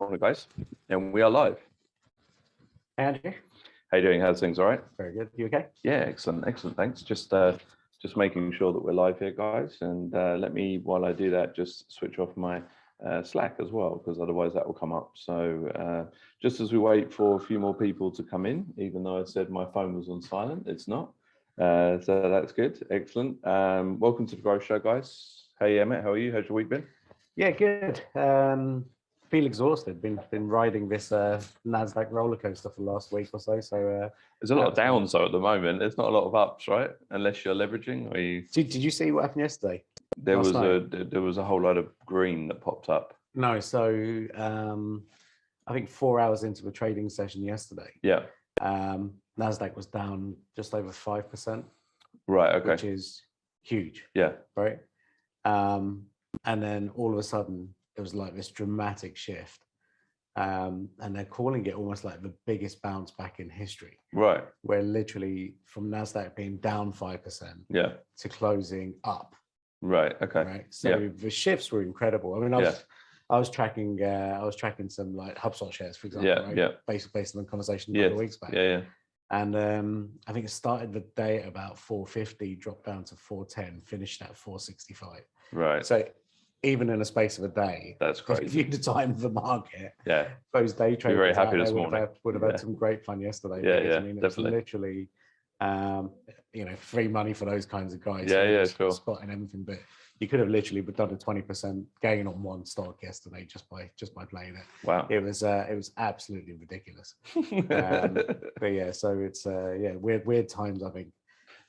Morning, guys, and we are live. Andrew, How you doing? How's things? All right? very good. You okay? Yeah, excellent, thanks. Just making sure that we're live here, guys, and let me, while I do that, just switch off my Slack as well, because otherwise that will come up. So just as we wait for a few more people to come in, even though I said my phone was on silent, it's not. So that's good, excellent. Welcome to the Growth Show, guys. Hey, Amit, how are you? How's your week been? Yeah, good. Feel exhausted. Been riding this Nasdaq roller coaster for the last week or so. So there's a lot of downs though at the moment. There's not a lot of ups, right? Unless you're leveraging. Or you... Did you see what happened yesterday? There was a whole lot of green that popped up. No, so I think 4 hours into the trading session yesterday. Yeah. Nasdaq was down just over 5%. Right. Okay. Which is huge. Yeah. Right. And then all of a sudden, it was like this dramatic shift. And they're calling it almost like the biggest bounce back in history. Right. Where literally from Nasdaq being down 5% to closing up. Right. Okay. Right. So the shifts were incredible. I mean, I was tracking some like HubSpot shares, for example, right? Based on the conversation a couple of weeks back. And I think it started the day at about 450, dropped down to 410, finished at 465. Right. So even in a space of a day, that's crazy. If you'd time the market, those day traders very happy this morning. would have had some great fun yesterday. I mean, definitely. It's literally, free money for those kinds of guys. Sure. Spotting everything, but you could have literally done a 20% gain on one stock yesterday just by playing it. Wow. It was absolutely ridiculous. But yeah, so it's weird times, I think.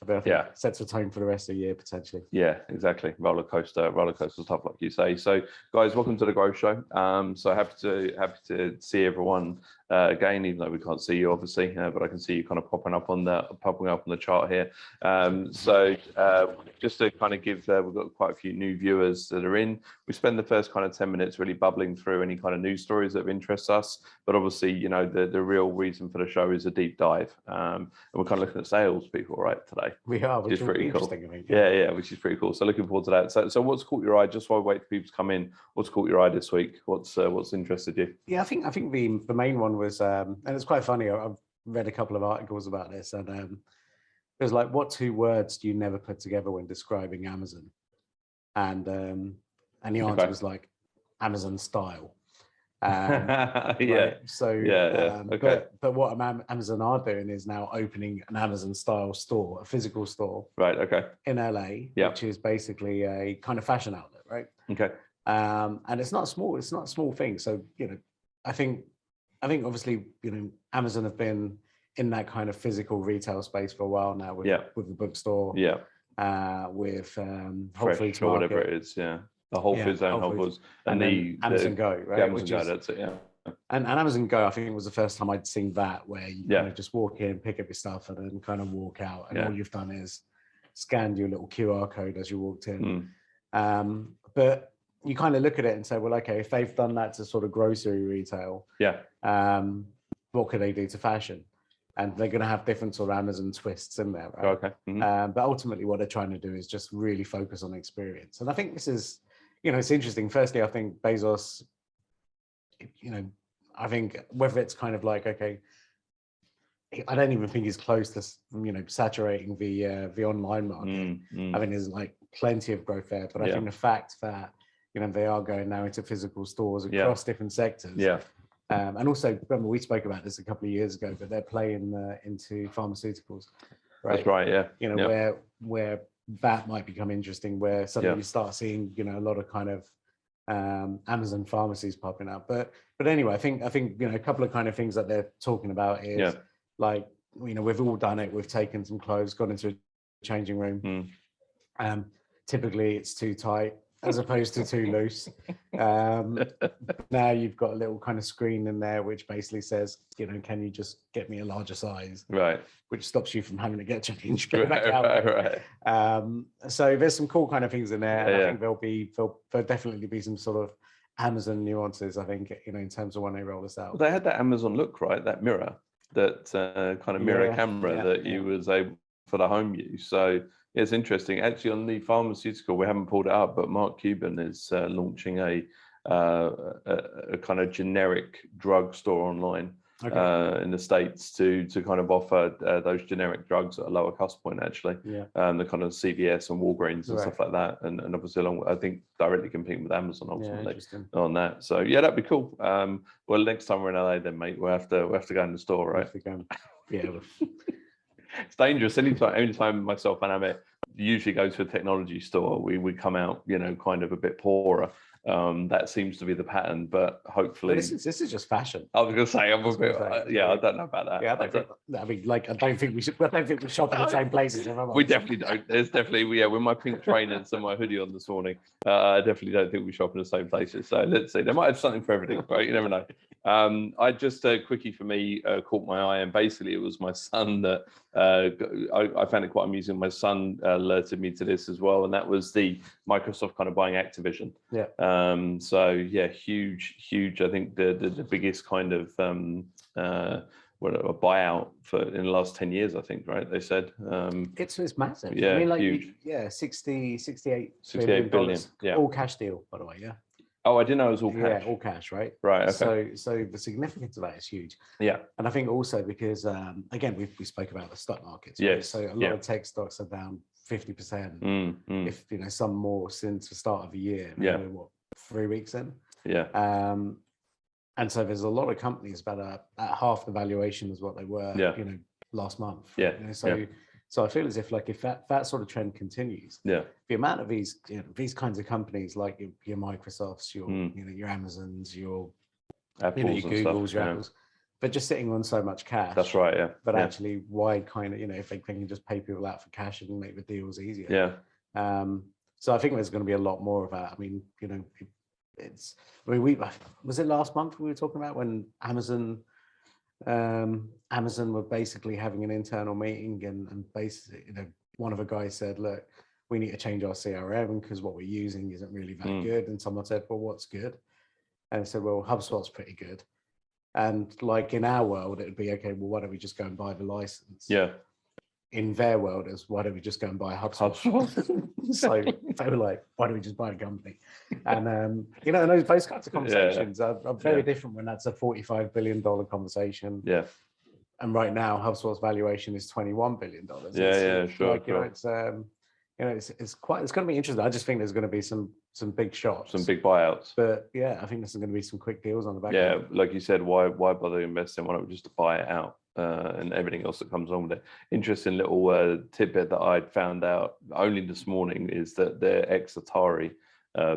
But I think sets the tone for the rest of the year potentially. Yeah, exactly. Roller coaster stuff, like you say. So, guys, welcome to the Growth Show. So happy to see everyone again, even though we can't see you obviously, but I can see you kind of popping up on the chart here. So just to kind of give, we've got quite a few new viewers that are in. We spend the first kind of 10 minutes really bubbling through any kind of news stories that interest us. But obviously, the real reason for the show is a deep dive, and we're kind of looking at salespeople right today. We are, which is pretty cool. Yeah, which is pretty cool. So looking forward to that. So what's caught your eye? Just while we wait for people to come in, what's caught your eye this week? What's interested you? Yeah, I think the main one was, and it's quite funny. I've read a couple of articles about this, and it was like, what two words do you never put together when describing Amazon? And the answer was like Amazon style. Okay. But what Amazon are doing is now opening an Amazon style store, a physical store, right? Okay. In LA, which is basically a kind of fashion outlet, right? Okay. And it's not a small thing. So I think obviously Amazon have been in that kind of physical retail space for a while now with the bookstore, with Whole Foods or whatever it is, the Whole Foods and Whole Foods, and the Amazon Go, right? Amazon Go, that's it, And Amazon Go, I think it was the first time I'd seen that, where you kind of just walk in, pick up your stuff, and then kind of walk out, and all you've done is scanned your little QR code as you walked in. But you kind of look at it and say, well, okay, if they've done that to sort of grocery retail, what could they do to fashion? And they're going to have different sort of Amazon twists in there, right? Okay. But ultimately, what they're trying to do is just really focus on experience. And I think this is, it's interesting. Firstly, I think Bezos, I think whether it's kind of like, okay, I don't even think he's close to, saturating the online market. I think there's like plenty of growth there. But I think the fact that, they are going now into physical stores across different sectors. And also, remember, we spoke about this a couple of years ago, but they're playing into pharmaceuticals, right? That's right, where that might become interesting, where suddenly you start seeing, a lot of kind of Amazon pharmacies popping up. But anyway, I think a couple of kind of things that they're talking about is like, we've all done it. We've taken some clothes, gone into a changing room. Typically, it's too tight as opposed to too loose. Now you've got a little kind of screen in there which basically says, can you just get me a larger size? Right. Which stops you from having to get changed. So there's some cool kind of things in there. And I think there'll definitely be some sort of Amazon nuances, I think, in terms of when they roll this out. Well, they had that Amazon look, right? That mirror, that kind of mirror camera that you was able for the home use. So it's interesting. Actually, on the pharmaceutical, we haven't pulled it up, but Mark Cuban is launching a a kind of generic drugstore online. Okay. In the States to kind of offer those generic drugs at a lower cost point, actually. Yeah. The kind of CVS and Walgreens and stuff like that, and obviously along, I think, directly competing with Amazon ultimately on that. So yeah, that'd be cool. Well, next time we're in LA, then mate, we'll have to go in the store, right? Yeah. It's dangerous. Anytime myself and Amit usually go to a technology store, we come out, kind of a bit poorer. That seems to be the pattern, but hopefully this is just fashion. I was going to say, I'm a bit, I don't know about that. Yeah, I mean, like, I don't think we shop in the same places. We definitely don't. There's definitely, with my pink trainers and my hoodie on this morning, I definitely don't think we shop in the same places. So let's see. They might have something for everything, right? You never know. I just quickie for me caught my eye, and basically it was my son that I found it quite amusing. My son alerted me to this as well, and that was the Microsoft kind of buying Activision. Yeah. So yeah, huge. I think the biggest kind of a buyout in the last 10 years, I think, right? They said it's massive. Yeah, I mean, like, huge. 68 billion. Yeah, all cash deal, by the way. Yeah. Oh, I didn't know it was all cash. Yeah, all cash, right? Right. Okay. So the significance of that is huge. Yeah. And I think also because again, we spoke about the stock markets. Right? Yes. So a lot of tech stocks are down 50%. If some more since the start of the year. Yeah. What, 3 weeks in? Yeah. And so there's a lot of companies at half the valuation as what they were. Yeah. Last month. Yeah. So I feel as if if that sort of trend continues, yeah, the amount of these kinds of companies like your Microsofts, your Amazons, your Apples, your Googles, your Apples, they're just sitting on so much cash. That's right. Yeah. But actually, why kind of if they can just pay people out for cash and make the deals easier. Yeah. So I think there's going to be a lot more of that. I mean, was it last month we were talking about when Amazon were basically having an internal meeting and basically, one of the guys said, look, we need to change our CRM because what we're using isn't really that good. And someone said, well, what's good? And I said, well, HubSpot's pretty good. And like in our world, it would be, okay, well, why don't we just go and buy the license? Yeah. In their world, is why don't we just go and buy HubSpot? So they were like, why don't we just buy a company? And and those kinds of conversations are very different when that's a $45 billion conversation. Yeah. And right now, HubSpot's valuation is $21 billion. It's going to be interesting. I just think there's going to be some big shots, some big buyouts. But yeah, I think there's going to be some quick deals on the back. Yeah, like you said, why bother investing? Why not just buy it out? And everything else that comes along with it. Interesting little tidbit that I'd found out only this morning is that they're ex-Atari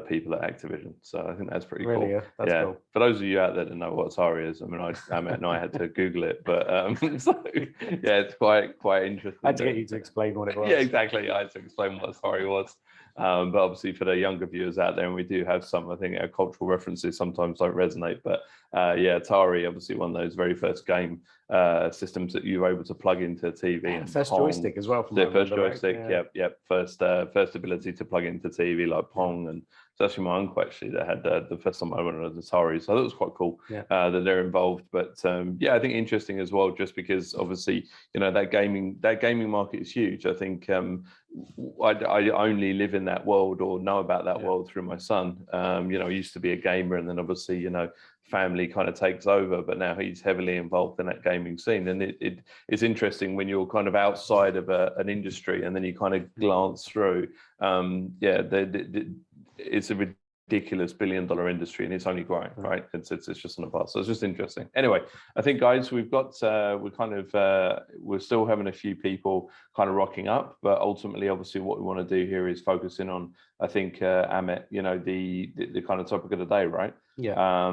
people at Activision. So I think that's pretty cool. Yeah, that's cool. For those of you out there that know what Atari is, I mean, I had to Google it, but so yeah, it's quite interesting. I had to get you to explain what it was. Yeah, exactly. I had to explain what Atari was. But obviously for the younger viewers out there, and we do have some, I think our cultural references sometimes don't resonate, but Atari, obviously one of those very first game systems that you were able to plug into a TV. And first Pong, joystick as well. First joystick, right? Yep. First ability to plug into TV like Pong, and it's actually my uncle actually that had the first time I went on Atari, so that was quite cool that they're involved. But I think interesting as well, just because obviously that gaming market is huge. I think I only live in that world or know about that world through my son. I used to be a gamer, and then obviously family kind of takes over, but now he's heavily involved in that gaming scene. And it's interesting when you're kind of outside of an industry and then you kind of glance through. It's a ridiculous $1 billion industry, and it's only growing, right? It's just on the path. So it's just interesting. Anyway, I think guys, we've got we're still having a few people kind of rocking up, but ultimately, obviously, what we want to do here is focus in on, I think, Amit, the kind of topic of the day, right? Yeah.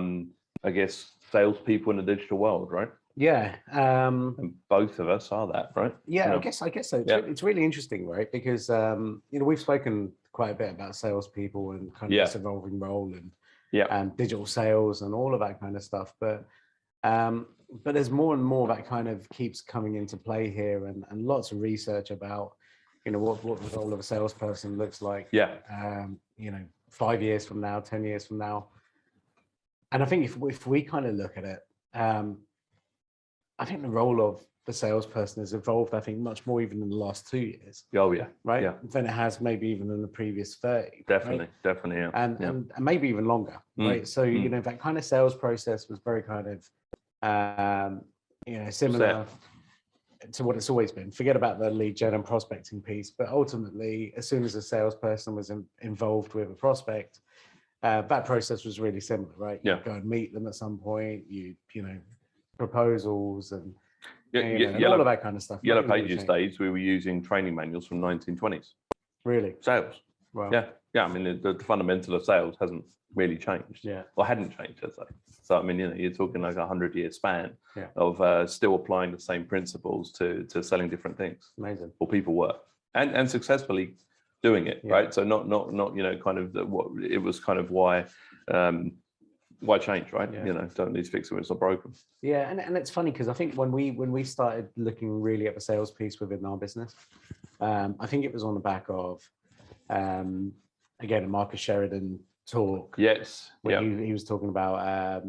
I guess salespeople in the digital world, right? Yeah. And both of us are that, right? Yeah, I guess so. It's really interesting, right? Because we've spoken quite a bit about salespeople and kind of this evolving role and digital sales and all of that kind of stuff. But there's more and more that kind of keeps coming into play here, and lots of research about what the role of a salesperson looks like. 5 years from now, 10 years from now. And I think if we kind of look at it, I think the role of the salesperson has evolved, I think, much more even in the last 2 years. Oh yeah. Right. Yeah. Than it has maybe even in the previous 30. Definitely. Right? Definitely. Yeah. And maybe even longer. Right. So, you know, that kind of sales process was very kind of, you know, similar to what it's always been. Forget about the lead gen and prospecting piece, but ultimately, as soon as a salesperson was involved with a prospect, that process was really similar, right? Yeah. You go and meet them at some point, you know, proposals and, and Yellow, all of that kind of stuff. Yellow Pages days, we were using training manuals from 1920s. Really? Sales. Wow. Yeah. Yeah. I mean, the fundamental of sales hasn't really changed. Yeah. Or hadn't changed, I'd say. So, I mean, you know, you're talking like 100-year span of still applying the same principles to selling different things. Amazing. Or people were. And successfully doing it, right? So not you know, kind of what it was kind of why change, right? You know, don't need to fix it when it's not broken. Yeah, and it's funny because I think when we started looking really at the sales piece within our business, I think it was on the back of again a Marcus Sheridan talk. Yes. Where he was talking about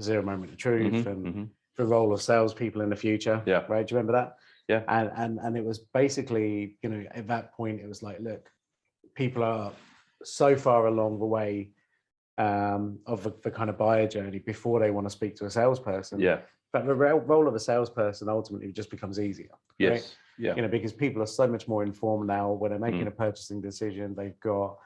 zero moment of truth and the role of salespeople in the future. Yeah. Right. Do you remember that? Yeah. And it was basically, you know, at that point it was like, look, people are so far along the way of the kind of buyer journey before they want to speak to a salesperson. Yeah. But the role of a salesperson ultimately just becomes easier. Yes. Right? Yeah. You know, because people are so much more informed now when they're making a purchasing decision. They've got,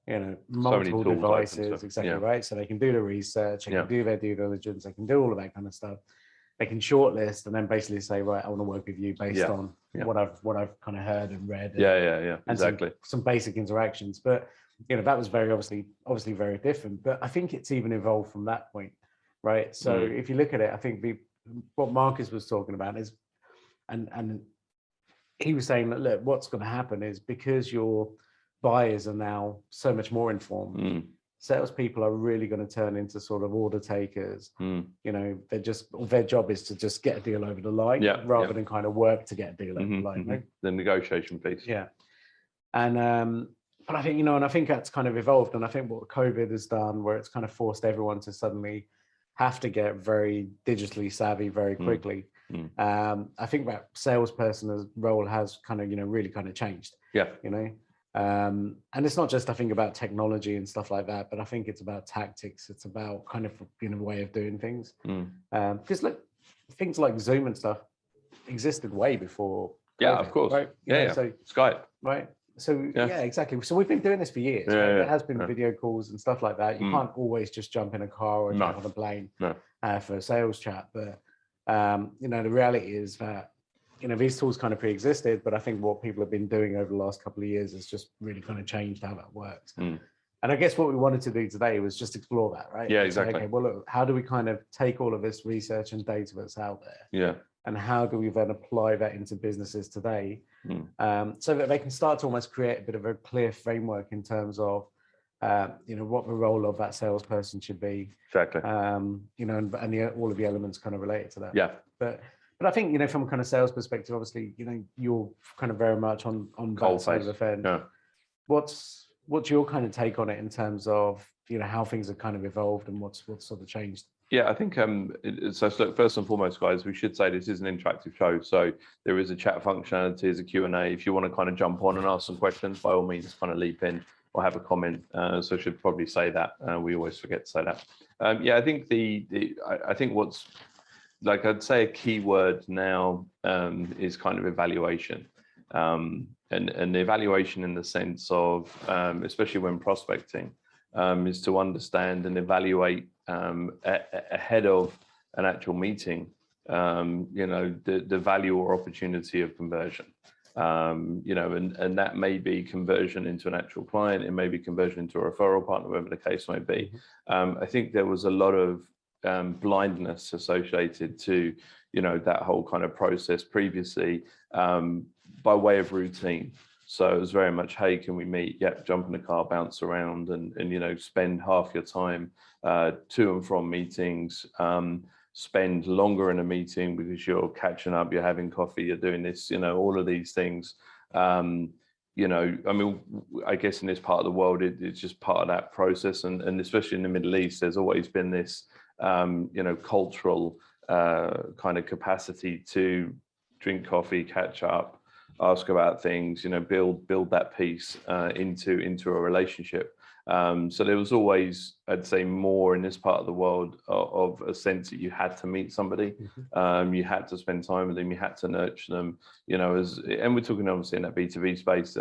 you know, multiple devices, exactly right. So they can do the research, they can do their due diligence, they can do all of that kind of stuff. They can shortlist and then basically say, right, I want to work with you based on what I've kind of heard and read. And, exactly. Some basic interactions, but you know that was very obviously very different. But I think it's even evolved from that point, right? So if you look at it, I think what Marcus was talking about is, and he was saying that look, what's going to happen is because your buyers are now so much more informed. Salespeople are really going to turn into sort of order takers. You know, their job is to just get a deal over the line rather than kind of work to get a deal over the line. Right? The negotiation piece. Yeah. And but I think, you know, and I think that's kind of evolved. And I think what COVID has done, where it's kind of forced everyone to suddenly have to get very digitally savvy very quickly. I think that salesperson's role has kind of, you know, really kind of changed. Yeah. You know, and it's not just, I think, about technology and stuff like that, but I think it's about tactics. It's about kind of, you know, way of doing things. Because look, things like Zoom and stuff existed way before COVID, yeah, of course. Right? Yeah. So Skype. Right. So yeah, exactly. So we've been doing this for years. Right? There has been video calls and stuff like that. You can't always just jump in a car or jump on a plane for a sales chat. But you know, the reality is that, you know, these tools kind of pre-existed, but I think what people have been doing over the last couple of years has just really kind of changed how that works. And I guess what we wanted to do today was just explore that, right? Yeah, exactly. Okay, well, look, how do we kind of take all of this research and data that's out there? Yeah. And how do we then apply that into businesses today, so that they can start to almost create a bit of a clear framework in terms of, you know, what the role of that salesperson should be. Exactly. You know, and all of the elements kind of related to that. Yeah. But I think, you know, from a kind of sales perspective, obviously, you know, you're kind of very much on that side of the fence. Yeah. What's your kind of take on it in terms of, you know, how things have kind of evolved and what's sort of changed? Yeah, I think so. First and foremost, guys, we should say this is an interactive show, so there is a chat functionality, there's a Q&A. If you want to kind of jump on and ask some questions, by all means, kind of leap in or have a comment. So I should probably say that. We always forget to say that. Yeah, I think I think what's, like, I'd say a key word now is kind of evaluation, and the evaluation in the sense of, especially when prospecting, is to understand and evaluate ahead of an actual meeting, you know, the value or opportunity of conversion. You know, and that may be conversion into an actual client, it may be conversion into a referral partner, whatever the case may be. I think there was a lot of blindness associated to, you know, that whole kind of process previously, by way of routine. So it was very much, hey, can we meet? Yep, jump in the car, bounce around, and you know, spend half your time to and from meetings. Spend longer in a meeting because you're catching up, you're having coffee, you're doing this, you know, all of these things. You know, I mean, I guess in this part of the world, it's just part of that process, and especially in the Middle East, there's always been this, you know, cultural kind of capacity to drink coffee, catch up, ask about things, build that piece into a relationship. So there was always, I'd say, more in this part of the world of a sense that you had to meet somebody, you had to spend time with them, you had to nurture them, and we're talking obviously in that B2B space,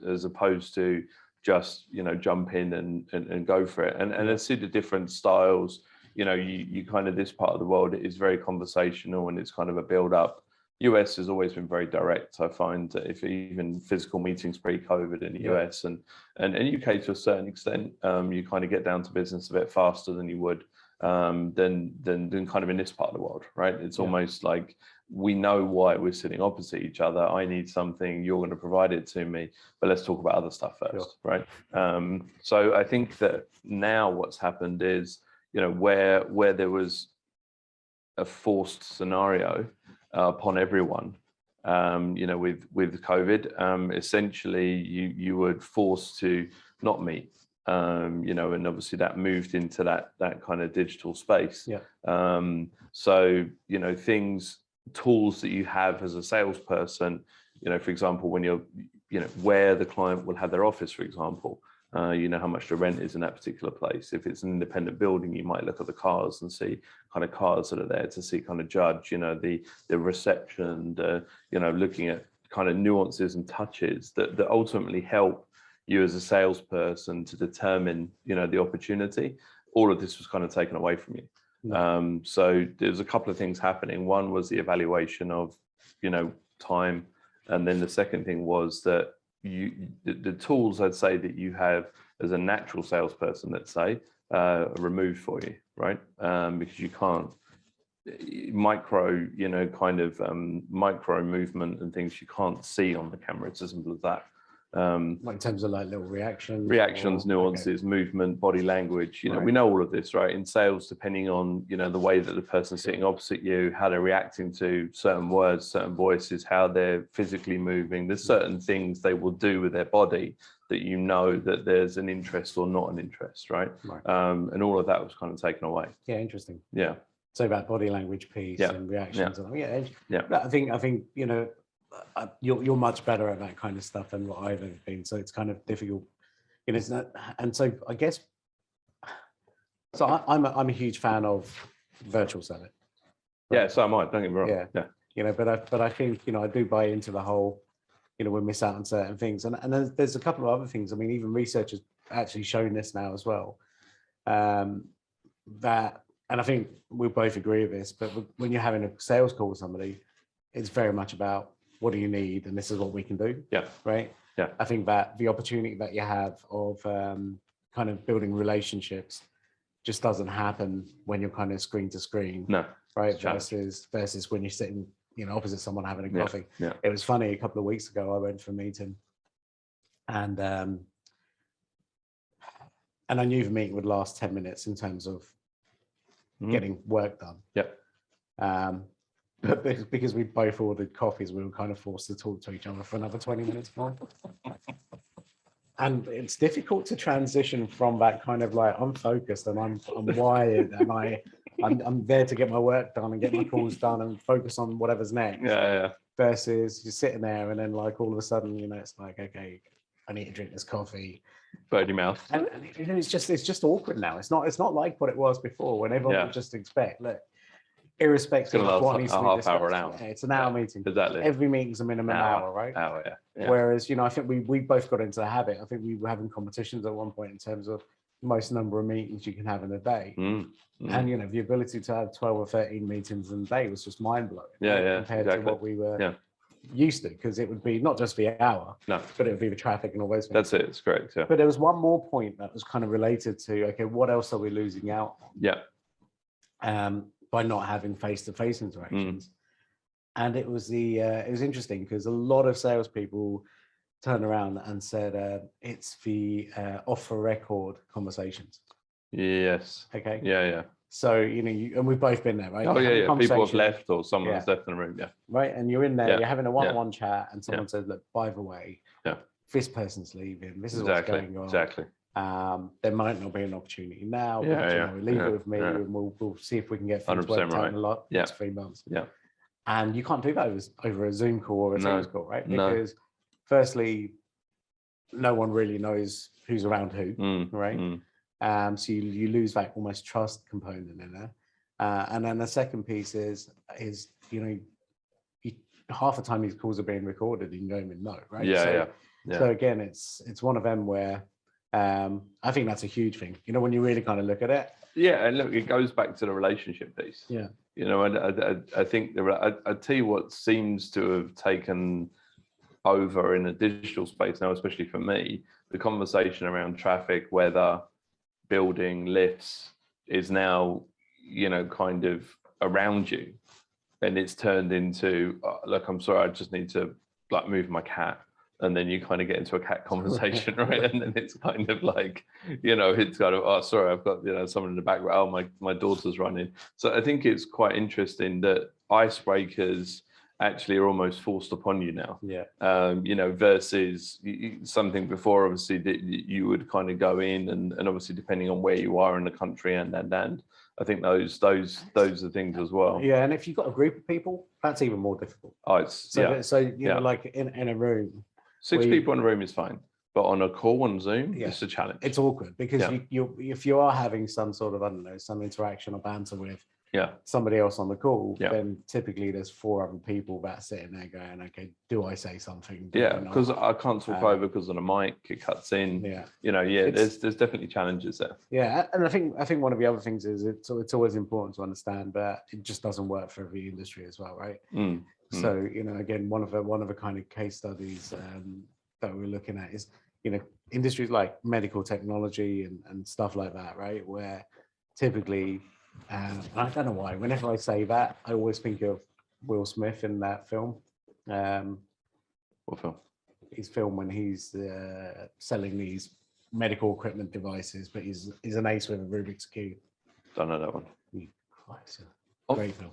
as opposed to just, jump in and go for it. And I see the different styles, you kind of, this part of the world is very conversational and it's kind of a build up. US has always been very direct. I find that if even physical meetings pre-COVID in the US and UK to a certain extent, you kind of get down to business a bit faster than you would than kind of in this part of the world, right? It's almost like we know why we're sitting opposite each other. I need something, you're going to provide it to me, but let's talk about other stuff first, right? So I think that now what's happened is, where there was a forced scenario upon everyone, with COVID, essentially you were forced to not meet, and obviously that moved into that kind of digital space. So, tools that you have as a salesperson, for example, when you're, where the client will have their office, for example, how much the rent is in that particular place. If it's an independent building, you might look at the cars and see kind of cars that are there to see, kind of judge, the reception, looking at kind of nuances and touches that ultimately help you as a salesperson to determine, the opportunity. All of this was kind of taken away from you. So there's a couple of things happening. One was the evaluation of, time. And then the second thing was that the tools, I'd say, that you have as a natural salesperson, let's say, are removed for you, right? Because you can't micro movement and things you can't see on the camera. It's as simple as that. Like in terms of like little reactions, nuances, movement, body language, we know all of this, right? In sales, depending on, the way that the person sitting opposite you, how they're reacting to certain words, certain voices, how they're physically moving, there's certain things they will do with their body that that there's an interest or not an interest, right? And all of that was kind of taken away. Yeah, interesting. Yeah. So that body language piece and reactions. I think you're much better at that kind of stuff than what I've ever been. So it's kind of difficult, it's not. And so I guess, so I'm a huge fan of virtual selling. Yeah, so am I. Don't get me wrong. Yeah. But I think I do buy into the whole, we miss out on certain things, and there's a couple of other things. I mean, even research has actually shown this now as well. That, and I think we both agree with this, but when you're having a sales call with somebody, it's very much about, what do you need? And this is what we can do. Yeah. Right. Yeah. I think that the opportunity that you have of kind of building relationships just doesn't happen when you're kind of screen to screen. No. Right. Versus when you're sitting, opposite someone having a coffee. Yeah. It was funny. A couple of weeks ago, I went for a meeting, and I knew the meeting would last 10 minutes in terms of getting work done. Yeah. But because we both ordered coffees, we were kind of forced to talk to each other for another 20 minutes more. And it's difficult to transition from that kind of like, I'm focused and I'm wired and I'm there to get my work done and get my calls done and focus on whatever's next. Yeah. Versus you're sitting there and then like all of a sudden, it's like, okay, I need to drink this coffee. Bird your mouth. And it's just awkward now. It's not like what it was before when everyone would just expect, look, irrespective of what needs to be discussed. Half hour, an hour. Yeah, it's an hour meeting. Exactly. Every meeting's a minimum hour, right? Hour, yeah. Whereas, I think we both got into the habit. I think we were having competitions at one point in terms of most number of meetings you can have in a day. And, the ability to have 12 or 13 meetings in a day was just mind blowing. Compared to what we were used to, because it would be not just the hour, but it would be the traffic and all those things. That's it. It's correct. Yeah. But there was one more point that was kind of related to, okay, what else are we losing out on? Yeah. By not having face-to-face interactions. And it was it was interesting because a lot of salespeople turned around and said it's the off the record conversations. Yes. Okay. Yeah. So, and we've both been there, right? Oh, yeah. People have left or someone has left in the room. Yeah. Right. And you're in there, you're having a one-on-one chat and someone says, look, by the way, this person's leaving. This is what's going on. Exactly. There might not be an opportunity now, but leave it with me and we'll see if we can get things worked out in a lot next 3 months. Yeah. And you can't do that over a Zoom call or a Teams call, right? Because firstly, no one really knows who's around who, right? So you lose that almost trust component in there. And then the second piece is half the time these calls are being recorded and you don't even know, right? So again, it's one of them where I think that's a huge thing, when you really kind of look at it. Yeah, and look, it goes back to the relationship piece. Yeah. I think I tell you what seems to have taken over in a digital space now, especially for me, the conversation around traffic, weather, building, lifts is now, kind of around you. And it's turned into, look, I'm sorry, I just need to move my cat. And then you kind of get into a cat conversation, right? And then it's kind of like, it's kind of, oh, sorry, I've got, someone in the background. Oh, my daughter's running. So I think it's quite interesting that icebreakers actually are almost forced upon you now. Yeah. Versus something before, obviously, that you would kind of go in and obviously depending on where you are in the country and I think those are things as well. Yeah, and if you've got a group of people, that's even more difficult. Oh, it's like in a room. 6 people in a room is fine, but on a call on Zoom, it's a challenge. It's awkward because if you are having some sort of, I don't know, some interaction or banter with somebody else on the call, then typically there's 4 other people that sitting there going, okay, do I say something? Because I can't talk over because of the mic, it cuts in. There's definitely challenges there. Yeah, and I think one of the other things is it's always important to understand that it just doesn't work for every industry as well, right? So, again, one of the kind of case studies that we're looking at is, industries like medical technology and stuff like that, right? Where typically, I don't know why, whenever I say that, I always think of Will Smith in that film. What film? His film when he's selling these medical equipment devices, but he's an ace with a Rubik's Cube. Don't know that one. Great film.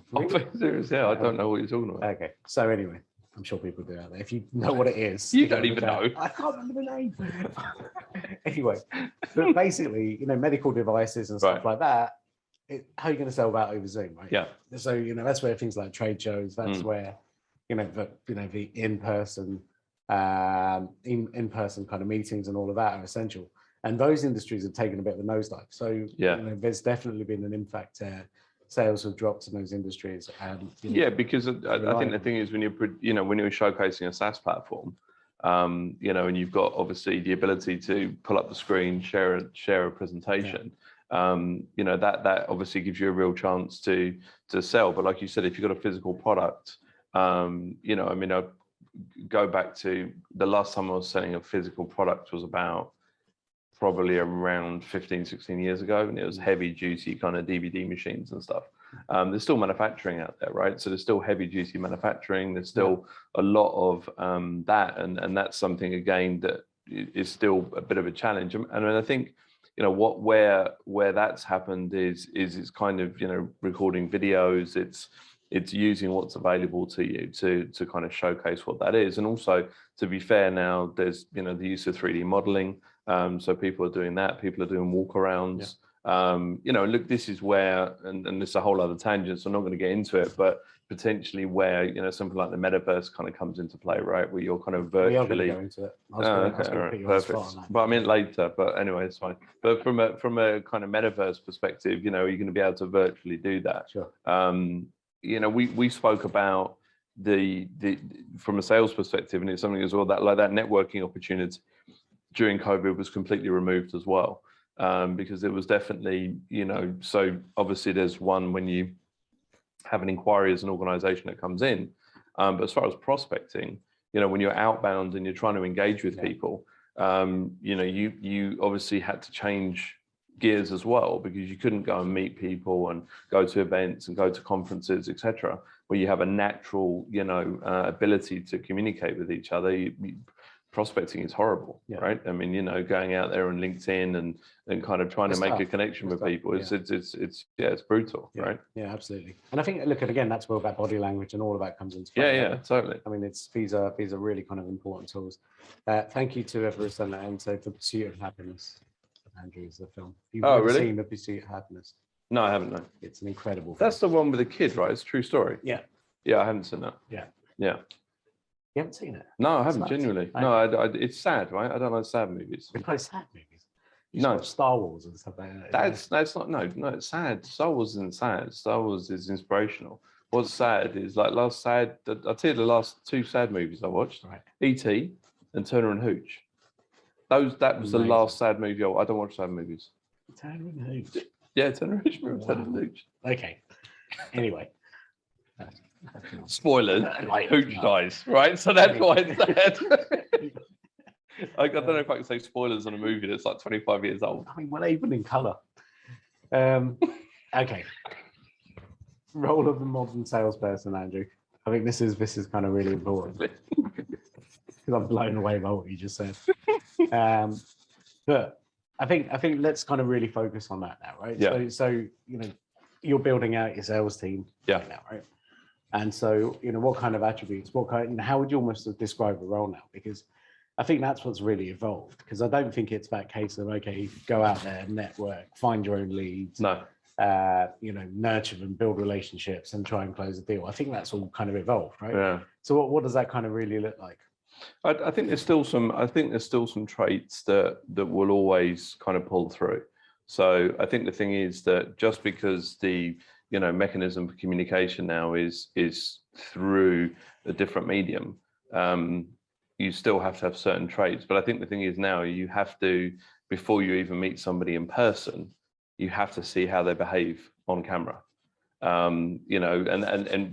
Serious? Yeah, I don't know what you're talking about. Okay, so anyway, I'm sure people do out there. If you know what it is, you don't even know. I can't remember the name. Anyway, but basically, medical devices and stuff like that. How are you going to sell that over Zoom, right? Yeah. So that's where things like trade shows. That's where the in-person kind of meetings and all of that are essential. And those industries have taken a bit of a nosedive. So there's definitely been an impact. Sales have dropped in those industries, and because I think the thing is when you're showcasing a SaaS platform, and you've got obviously the ability to pull up the screen, share a presentation. That obviously gives you a real chance to sell. But like you said, if you've got a physical product, I go back to the last time I was selling a physical product was about probably around 15, 16 years ago, and it was heavy duty kind of DVD machines and stuff. There's still manufacturing out there, right? So there's still heavy duty manufacturing. There's still a lot of that, and that's something again that is still a bit of a challenge. And I think where that's happened is it's kind of recording videos. It's using what's available to you to kind of showcase what that is. And also, to be fair, now there's the use of 3D modeling. So people are doing that. People are doing walkarounds. Look, this is where, and this is a whole other tangent, so I'm not going to get into it, but potentially where something like the metaverse kind of comes into play, right? Where you're kind of virtually. Go into it. Perfect. But I mean later. But anyway, it's fine. But from a kind of metaverse perspective, you're going to be able to virtually do that. Sure. We spoke about the from a sales perspective, and it's something as well that that networking opportunity during COVID was completely removed as well, because it was definitely so obviously there's one when you have an inquiry as an organization that comes in, but as far as prospecting, when you're outbound and you're trying to engage with people, you obviously had to change gears as well, because you couldn't go and meet people and go to events and go to conferences, etc., where you have a natural ability to communicate with each other. Prospecting is horrible, right? I mean, going out there on LinkedIn and kind of trying to make a connection with people, it's brutal, right? Yeah, absolutely. And I think, look, and again, that's where that body language and all of that comes into play. Yeah, totally. I mean, these are really kind of important tools. Thank you to everyone done that. And so, The Pursuit of Happiness, Andrew, is the film. You've never seen The Pursuit of Happiness? No, I haven't. No. It's an incredible film. That's the one with the kid, right? It's a true story. Yeah. Yeah, I haven't seen that. Yeah. Yeah. You haven't seen it? No, I haven't, genuinely. No, it's sad, right? I don't like sad movies. You play sad movies? You watch Star Wars and stuff like that. That's not, no, it's sad. Star Wars isn't sad. Star Wars is inspirational. What's sad is like I'll tell you the last 2 sad movies I watched. Right. E.T. and Turner and Hooch. That was the last sad movie. I don't watch sad movies. Turner and Hooch. Yeah, Turner and Hooch. Turner and Hooch. Okay. Anyway. Spoilers. Hooch dies, right? So that's why it's sad. I don't know if I can say spoilers on a movie that's like 25 years old. I mean, well, even in colour. Okay. Role of the modern salesperson, Andrew. I think this is kind of really important because I'm blown away by what you just said. But I think let's kind of really focus on that now, right? Yeah. So you're building out your sales team right now, right? And so what kind of attributes, how would you almost describe the role now? Because I think that's what's really evolved. Because I don't think it's that case of go out there, network, find your own leads. No. Nurture them, build relationships, and try and close a deal. I think that's all kind of evolved, right? Yeah. So what does that kind of really look like? I think there's still some. I think there's still some traits that will always kind of pull through. So I think the thing is that just because the mechanism for communication now is through a different medium, you still have to have certain traits. But I think the thing is now you have to, before you even meet somebody in person, you have to see how they behave on camera. And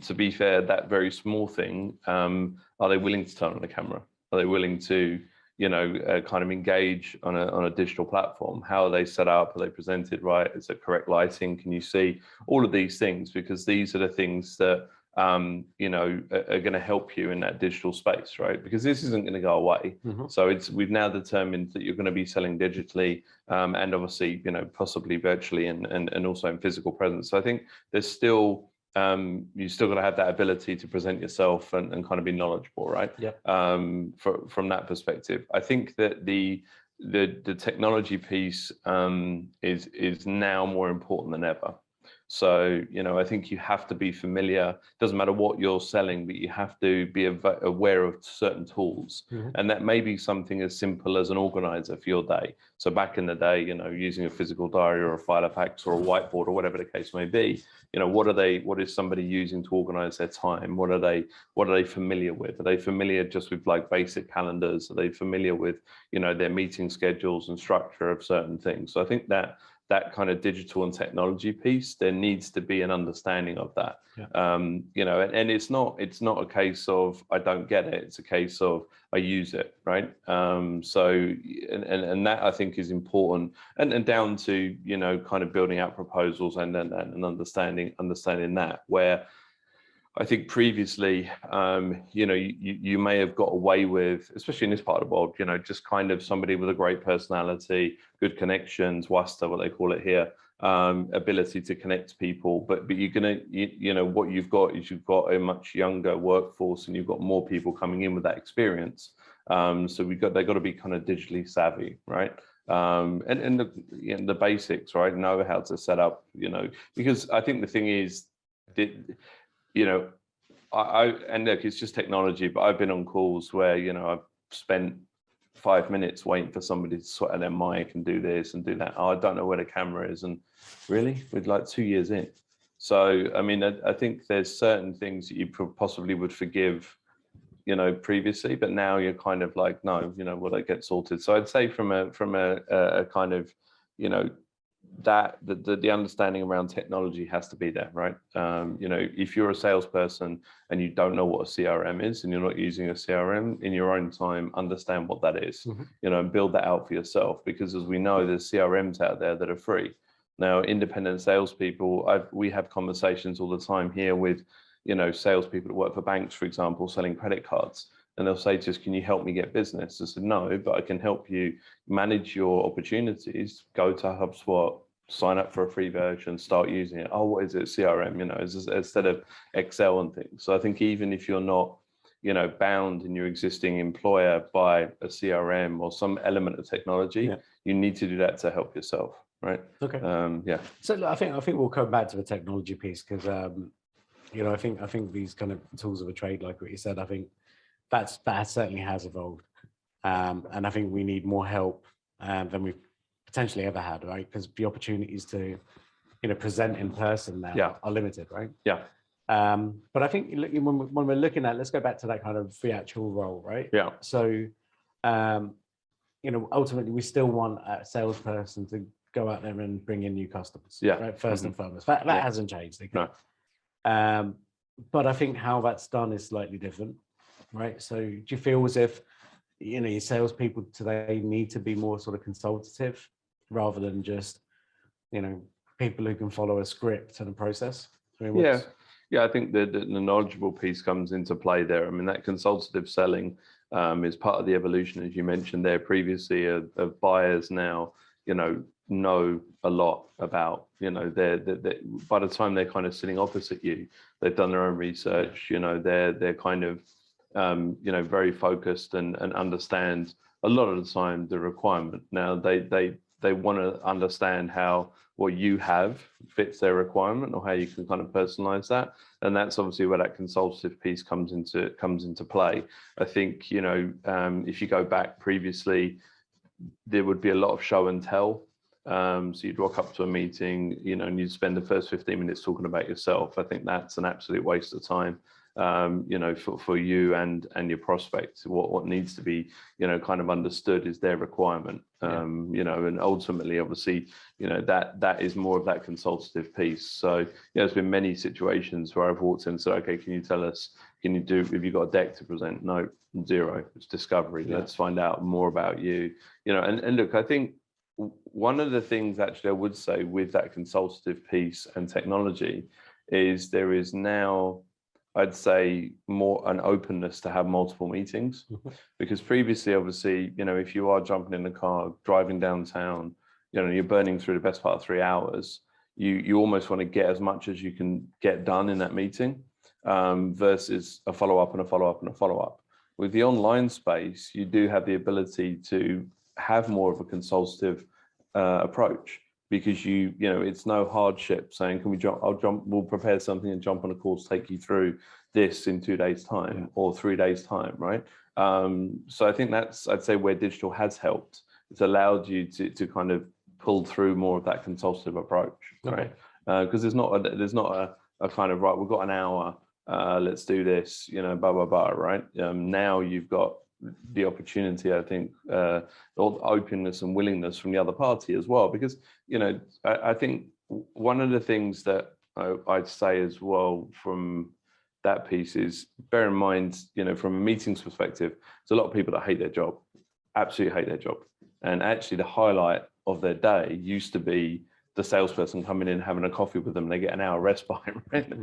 to be fair, that very small thing, are they willing to turn on the camera? Are they willing to, kind of engage on a digital platform? How are they set up? Are they presented right? Is it correct lighting? Can you see all of these things? Because these are the things that, are going to help you in that digital space, right? Because this isn't going to go away. Mm-hmm. So we've now determined that you're going to be selling digitally, and obviously, possibly virtually and also in physical presence. So I think there's still, you still got to have that ability to present yourself and kind of be knowledgeable, right? Yeah. From that perspective, I think that the technology piece is now more important than ever. So, I think you have to be familiar. Doesn't matter what you're selling, but you have to be aware of certain tools. Mm-hmm. And that may be something as simple as an organizer for your day. So back in the day, using a physical diary or a Filofax or a whiteboard or whatever the case may be, what is somebody using to organize their time? What are they familiar with? Are they familiar just with like basic calendars? Are they familiar with, their meeting schedules and structure of certain things? So I think that kind of digital and technology piece, there needs to be an understanding of that. Yeah. And it's not a case of I don't get it. It's a case of I use it, right? So that I think is important, and down to kind of building out proposals and understanding that, where I think previously, you may have got away with, especially in this part of the world, just kind of somebody with a great personality, good connections, wasta, what they call it here, ability to connect people. But you're gonna, what you've got is you've got a much younger workforce, and you've got more people coming in with that experience. So they've got to be kind of digitally savvy, right? And the basics, right? Know how to set up, because I think the thing is that, and look, it's just technology, but I've been on calls where, I've spent 5 minutes waiting for somebody to sort out their mic and do this and do that. Oh, I don't know where the camera is. And really, we're like 2 years in. So, I mean, I think there's certain things that you possibly would forgive, previously, but now you're kind of like, no, will they get sorted? So I'd say from a kind of, that the understanding around technology has to be there, right? If you're a salesperson and you don't know what a CRM is and you're not using a CRM in your own time, understand what that is, mm-hmm. And build that out for yourself, because as we know, there's CRMs out there that are free. Now, independent salespeople, we have conversations all the time here with, salespeople that work for banks, for example, selling credit cards. And they'll say to us, can you help me get business? I said, no, but I can help you manage your opportunities. Go to HubSpot, sign up for a free version, start using it. Oh, what is it? CRM, instead of Excel and things. So I think even if you're not, bound in your existing employer by a CRM or some element of technology, you need to do that to help yourself, right? Okay. Yeah. So I think we'll come back to the technology piece because, I think these kind of tools of a trade, like what you said, I think that certainly has evolved. And I think we need more help than we've potentially ever had, right? Because the opportunities to, present in person now are limited, right? Yeah. But I think when we're looking at, let's go back to that kind of the actual role, right? Yeah. So, ultimately we still want a salesperson to go out there and bring in new customers, right? First and foremost, that hasn't changed. Okay? No. But I think how that's done is slightly different, right? So do you feel as if, your salespeople today need to be more sort of consultative rather than just, people who can follow a script and a process? Yeah, I think the knowledgeable piece comes into play there. I mean, that consultative selling is part of the evolution, as you mentioned there previously, of buyers now, know a lot about, by the time they're kind of sitting opposite you, they've done their own research, they're kind of, very focused and understand a lot of the time the requirement. Now they want to understand how what you have fits their requirement or how you can kind of personalize that. And that's obviously where that consultative piece comes into play. I think, if you go back previously, there would be a lot of show and tell. So you'd walk up to a meeting, and you'd spend the first 15 minutes talking about yourself. I think that's an absolute waste of time. For you and your prospects. What needs to be, kind of understood is their requirement. And ultimately, obviously, that is more of that consultative piece. So, there's been many situations where I've walked in and said, okay, can you tell us, have you got a deck to present? No, zero. It's discovery. Let's find out more about you. And look, I think one of the things actually I would say with that consultative piece and technology is there is now, I'd say, more an openness to have multiple meetings, because previously, obviously, if you are jumping in the car, driving downtown, you're burning through the best part of 3 hours, you almost want to get as much as you can get done in that meeting, versus a follow-up and a follow-up and a follow-up. With the online space, you do have the ability to have more of a consultative approach, because it's no hardship saying, can we jump, we'll prepare something and jump on a course, take you through this in 2 days time or 3 days time, right? So I think I'd say where digital has helped. It's allowed you to kind of pull through more of that consultative approach, right? Because there's not a kind of, right, we've got an hour, let's do this, blah, blah, blah, right? Now you've got the opportunity, I think, or openness and willingness from the other party as well, because I think one of the things that I'd say as well from that piece is, bear in mind, from a meetings perspective, there's a lot of people that hate their job, absolutely hate their job, and actually the highlight of their day used to be the salesperson coming in, having a coffee with them, they get an hour respite, right?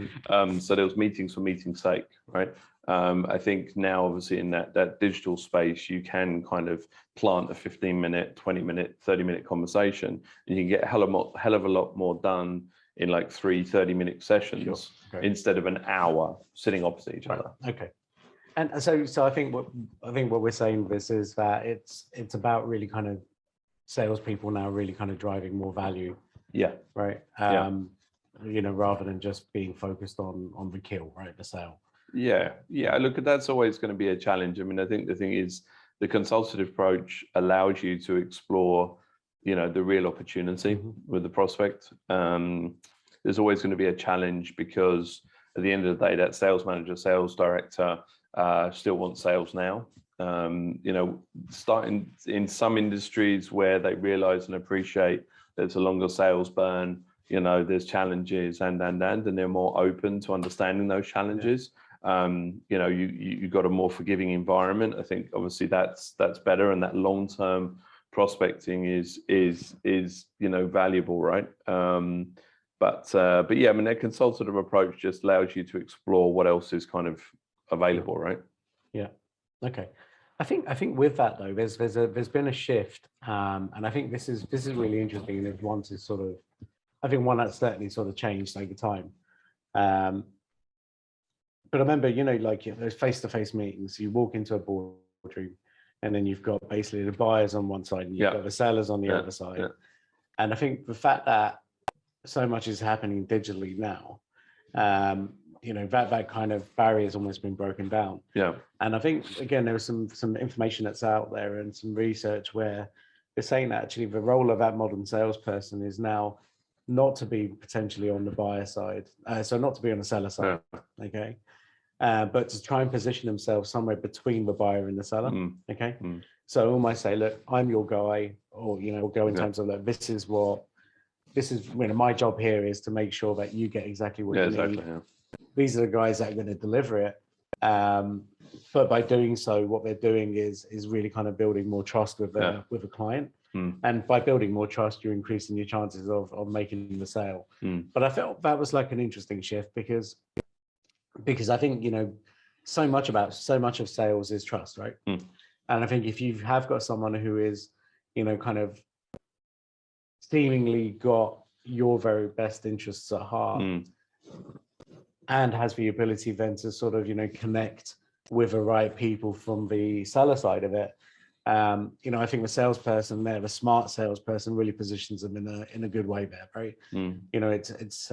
So there was meetings for meeting's sake, right? I think now, obviously, in that digital space, you can kind of plant a 15-minute, 20-minute, 30-minute conversation, and you can get a hell of a lot more done in like 3 30-minute sessions instead of an hour sitting opposite each other. Okay. And so I think what we're saying this is that it's about really kind of salespeople now really kind of driving more value. Yeah. Right. Rather than just being focused on the kill, right? The sale. Yeah. Look, that's always going to be a challenge. I mean, I think the thing is, the consultative approach allows you to explore, the real opportunity with the prospect. There's always going to be a challenge, because at the end of the day, that sales manager, sales director still wants sales now. Starting in some industries where they realize and appreciate there's a longer sales burn, there's challenges and they're more open to understanding those challenges. You got a more forgiving environment. I think obviously that's better, and that long-term prospecting is valuable, right? But yeah, I mean, that consultative approach just allows you to explore what else is kind of available, right? Yeah. Okay. I think with that though, there's been a shift, and I think this is really interesting, and one to sort of, I think one that's certainly sort of changed over time. But I remember, like those face-to-face meetings, you walk into a boardroom, and then you've got basically the buyers on one side, and you've got the sellers on the other side. Yeah. And I think the fact that so much is happening digitally now, that kind of barrier has almost been broken down. Yeah. And I think, again, there was some information that's out there and some research where they're saying that actually the role of that modern salesperson is now not to be potentially on the buyer side, so not to be on the seller side, okay, but to try and position themselves somewhere between the buyer and the seller, okay. So almost say, look, I'm your guy, or go in terms of, look, this is my job here is to make sure that you get exactly what you need. Yeah. These are the guys that are going to deliver it. But by doing so, what they're doing is really kind of building more trust with a client. And by building more trust, you're increasing your chances of making the sale. But I felt that was like an interesting shift because I think, so much of sales is trust, right? And I think if you have got someone who is, kind of seemingly got your very best interests at heart and has the ability then to sort of, connect with the right people from the seller side of it, I think the salesperson there, the smart salesperson, really positions them in a good way there, right? It's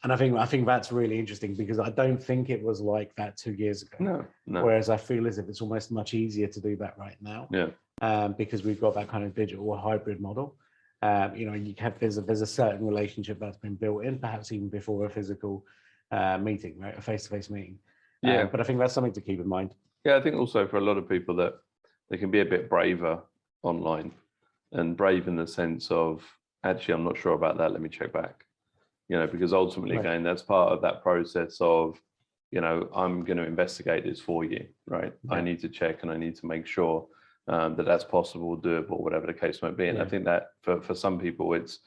and I think that's really interesting because I don't think it was like that 2 years ago. No. Whereas I feel as if it's almost much easier to do that right now. Yeah. Because we've got that kind of digital hybrid model. There's a certain relationship that's been built in, perhaps even before a physical meeting, right? A face-to-face meeting. Yeah. But I think that's something to keep in mind. Yeah, I think also for a lot of people that they can be a bit braver online, and brave in the sense of, actually, I'm not sure about that. Let me check back. Because ultimately, again, that's part of that process of, I'm going to investigate this for you, right? Yeah. I need to check and I need to make sure that that's possible, doable, whatever the case might be. And I think that for some people, it's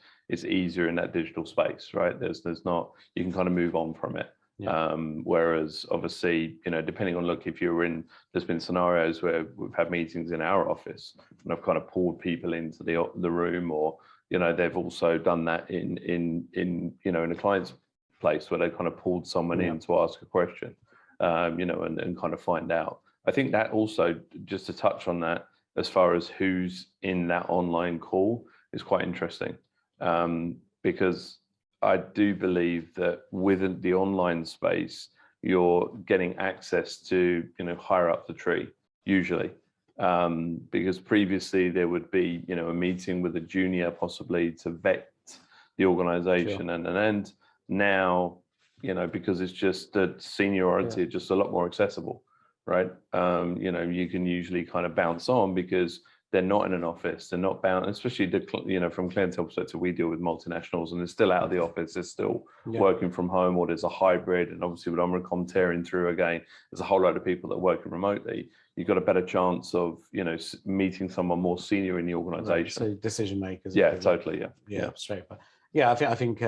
easier in that digital space, right? There's not, you can kind of move on from it. Yeah. Whereas obviously, depending on, look, if you're in, there's been scenarios where we've had meetings in our office and I've kind of pulled people into the room, or, they've also done that in a client's place where they kind of pulled someone in to ask a question, and kind of find out. I think that also, just to touch on that, as far as who's in that online call, is quite interesting, because I do believe that within the online space, you're getting access to, higher up the tree, usually. Because previously there would be, a meeting with a junior possibly to vet the organization. Sure. And now, because it's just the seniority, just a lot more accessible, right? You can usually kind of bounce on because they're not in an office, they're not bound, especially from clientele perspective, we deal with multinationals and they're still out of the office, they're still working from home, or there's a hybrid. And obviously with Omnicom tearing through again, there's a whole load of people that are working remotely. You've got a better chance of, meeting someone more senior in the organization. Right. So decision makers. Yeah, totally. Yeah. Straight. But yeah, I think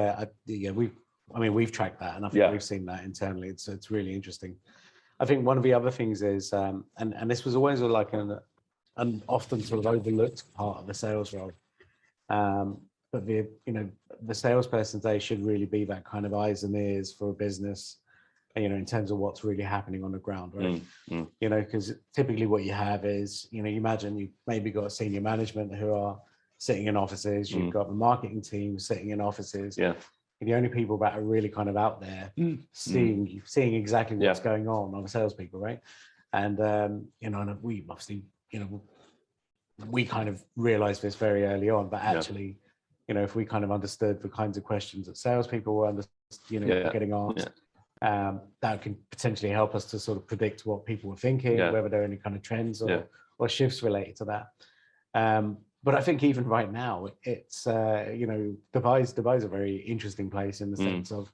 we've tracked that, and I think we've seen that internally. It's really interesting. I think one of the other things is, and this was always like an often sort of overlooked part of the sales role. But the salesperson, they should really be that kind of eyes and ears for a business, in terms of what's really happening on the ground, right? Because typically what you have is, you imagine you've maybe got senior management who are sitting in offices, you've got the marketing team sitting in offices. Yeah. And the only people that are really kind of out there seeing exactly what's going on are the salespeople, right? And, and we obviously, we kind of realized this very early on, but actually, if we kind of understood the kinds of questions that salespeople were getting asked, that can potentially help us to sort of predict what people were thinking, whether there are any kind of trends or shifts related to that. But I think even right now, it's, Dubai's a very interesting place in the sense of,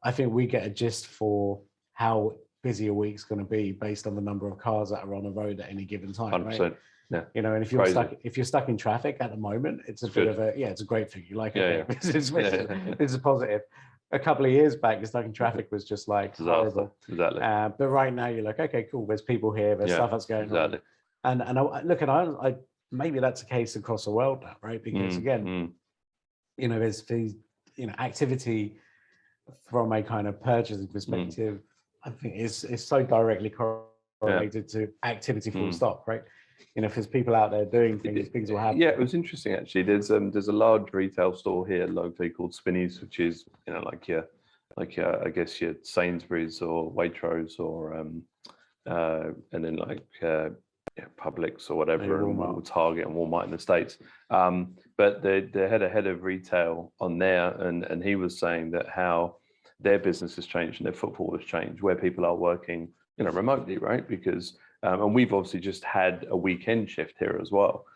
I think we get a gist for how busy a week's going to be based on the number of cars that are on the road at any given time, 100%. Right? Yeah. And if you're stuck in traffic at the moment, it's a bit of it's a great thing. You like it. This is positive. A couple of years back, you're stuck in traffic was just like horrible. Exactly. But right now you're like, okay, cool. There's people here. There's stuff that's going on. And I maybe that's the case across the world now, right? Because again, there's these, activity from a kind of purchasing perspective, I think is so directly correlated to activity full stop, right? If there's people out there doing things will happen. Yeah, it was interesting actually. There's a large retail store here locally called Spinneys, which is like your like I guess your Sainsbury's or Waitrose or and then like Publix or whatever, and Target and Walmart in the States. But they had a head of retail on there, and he was saying that how their business has changed and their footfall has changed, where people are working, remotely, right? Because and we've obviously just had a weekend shift here as well.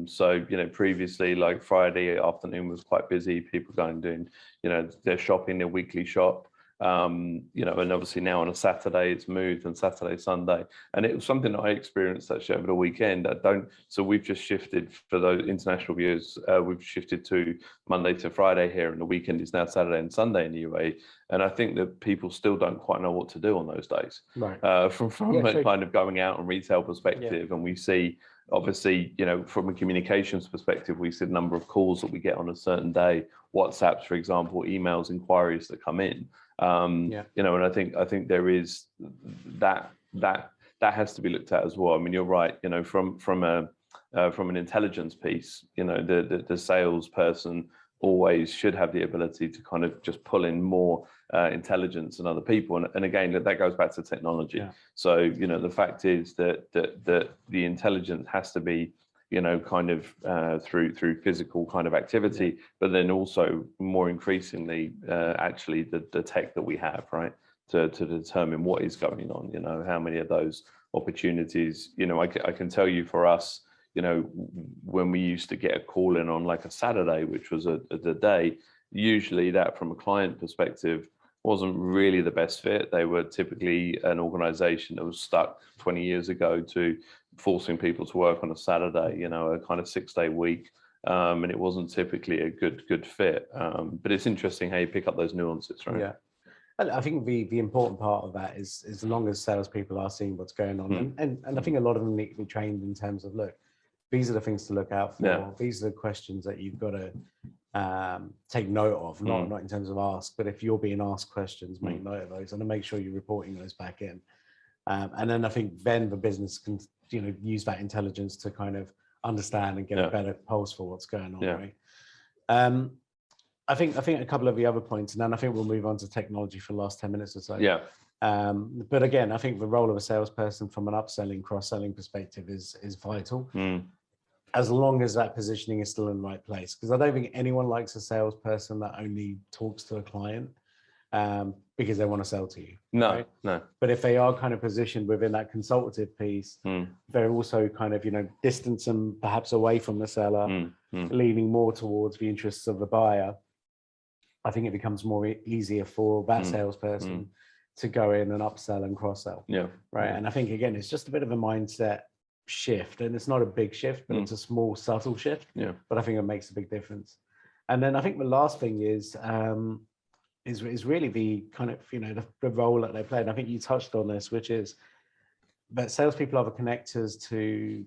So previously, like Friday afternoon was quite busy, people going doing their shopping, their weekly shop. And obviously now on a Saturday it's moved, and Saturday, Sunday, and it was something that I experienced actually over the weekend. So we've just shifted for those international viewers. We've shifted to Monday to Friday here, and the weekend is now Saturday and Sunday in the UAE. And I think that people still don't quite know what to do on those days. Right. From a kind of going out and retail perspective, and we see. Obviously, from a communications perspective, we see the number of calls that we get on a certain day, WhatsApps, for example, emails, inquiries that come in. And I think there is that has to be looked at as well. I mean, you're right. From an intelligence piece, the salesperson always should have the ability to kind of just pull in more intelligence than other people, and again that goes back to technology. So the fact is that the intelligence has to be kind of through physical kind of activity, but then also more increasingly actually the tech that we have, right, to determine what is going on. How many of those opportunities. I can tell you for us, when we used to get a call in on like a Saturday, which was the day, usually that from a client perspective wasn't really the best fit. They were typically an organization that was stuck 20 years ago to forcing people to work on a Saturday, a kind of 6-day week. And it wasn't typically a good fit. But it's interesting how you pick up those nuances, right? Yeah. I think the important part of that is as long as salespeople are seeing what's going on, and I think a lot of them need to be trained in terms of, look, these are the things to look out for. Yeah. These are the questions that you've got to take note of, not in terms of ask, but if you're being asked questions, make note of those and then make sure you're reporting those back in. And then I think then the business can, use that intelligence to kind of understand and get a better pulse for what's going on, right? I think a couple of the other points, and then I think we'll move on to technology for the last 10 minutes or so. Yeah. But again, I think the role of a salesperson from an upselling, cross-selling perspective is vital. As long as that positioning is still in the right place. Because I don't think anyone likes a salesperson that only talks to a client because they want to sell to you. No, right? No. But if they are kind of positioned within that consultative piece, they're also kind of, distance and perhaps away from the seller, leaning more towards the interests of the buyer. I think it becomes more easier for that salesperson to go in and upsell and cross-sell. Yeah. Right. And I think, again, it's just a bit of a mindset shift, and it's not a big shift, but it's a small, subtle shift. Yeah. But I think it makes a big difference. And then I think the last thing is really the kind of, the role that they play. And I think you touched on this, which is that salespeople are the connectors to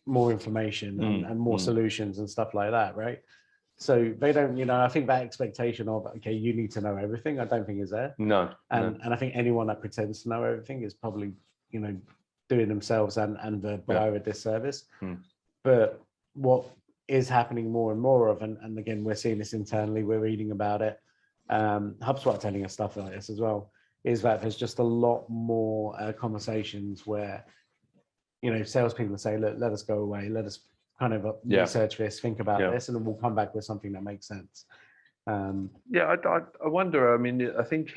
more information and more solutions and stuff like that, right? So they don't, I think that expectation of, okay, you need to know everything, I don't think is there. No. And I think anyone that pretends to know everything is probably, doing themselves and the buyer a disservice. But what is happening more and more of, and again, we're seeing this internally, we're reading about it, HubSpot are telling us stuff like this as well, is that there's just a lot more conversations where, salespeople say, look, let us go away, let us kind of research this, think about this, and then we'll come back with something that makes sense. I wonder, I mean, I think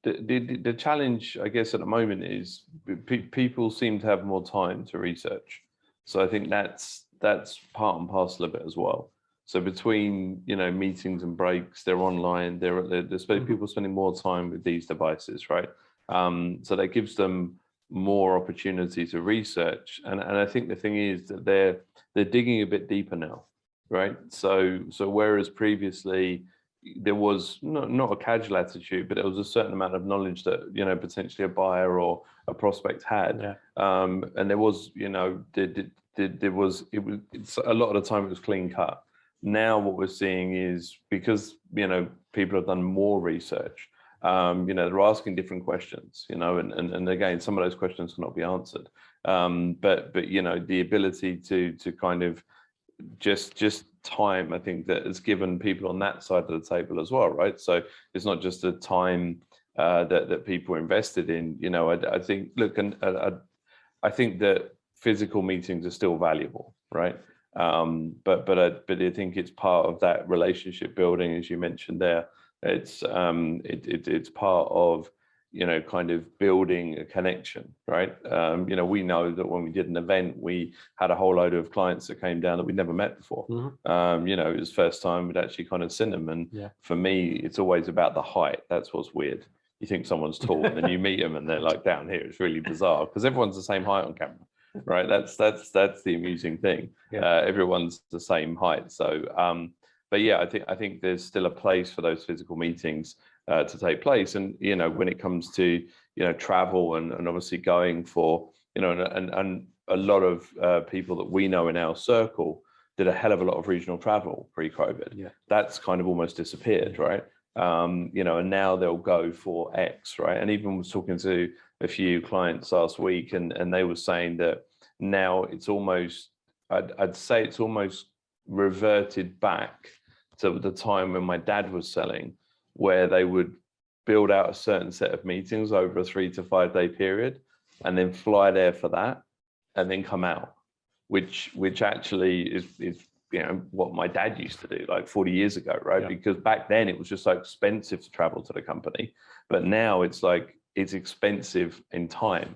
the challenge, I guess, at the moment is people seem to have more time to research. So I think that's part and parcel of it as well. So between, meetings and breaks, they're online, there's people spending more time with these devices, right? So that gives them more opportunity to research. And I think the thing is that they're digging a bit deeper now, right? So whereas previously there was not a casual attitude, but there was a certain amount of knowledge that, potentially a buyer or a prospect had. And there was, it's a lot of the time it was clean cut. Now what we're seeing is because, people have done more research, they're asking different questions, and again, some of those questions cannot be answered. But the ability to kind of just time, I think, that has given people on that side of the table as well, right? So it's not just the time that people invested in. You know, I think, look, and I think that physical meetings are still valuable, right? But I think it's part of that relationship building, as you mentioned there. It's part of, you know, kind of building a connection, right? You know, we know that when we did an event, we had a whole load of clients that came down that we'd never met before. You know, it was the first time we'd actually kind of seen them. And for me, it's always about the height. That's what's weird. You think someone's tall, and then you meet them and they're like down here. It's really bizarre because everyone's the same height on camera, right? That's the amusing thing. Everyone's the same height. So, but yeah, I think there's still a place for those physical meetings to take place. And, you know, when it comes to, you know, travel and obviously going for, you know, and a lot of people that we know in our circle did a hell of a lot of regional travel pre-COVID. That's kind of almost disappeared, right? You know, and now they'll go for X, right? And even was talking to a few clients last week, and they were saying that now it's almost, I'd say it's almost reverted back to the time when my dad was selling, where they would build out a certain set of meetings over a 3 to 5 day period and then fly there for that and then come out, which actually is you know what my dad used to do like 40 years ago, right? Because back then it was just so expensive to travel to the company, but now it's like it's expensive in time,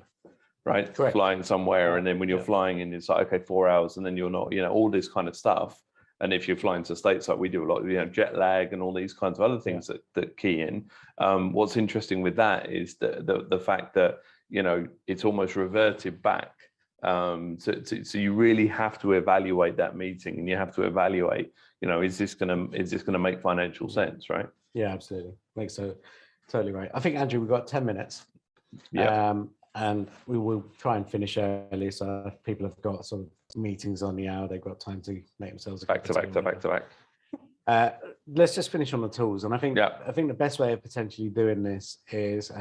right? Correct. Flying somewhere, and then when you're flying in, it's like, okay, 4 hours, and then you're not, you know, all this kind of stuff. And if you're flying to states, like we do a lot, you know, jet lag and all these kinds of other things that key in. What's interesting with that is the fact that, you know, it's almost reverted back. So you really have to evaluate that meeting, and you have to evaluate, you know, is this gonna make financial sense, right? Yeah, absolutely. Makes totally right. I think, Andrew, we've got 10 minutes. And we will try and finish early, so if people have got sort of meetings on the hour, they've got time to make themselves back to back. Let's just finish on the tools, and I think the best way of potentially doing this is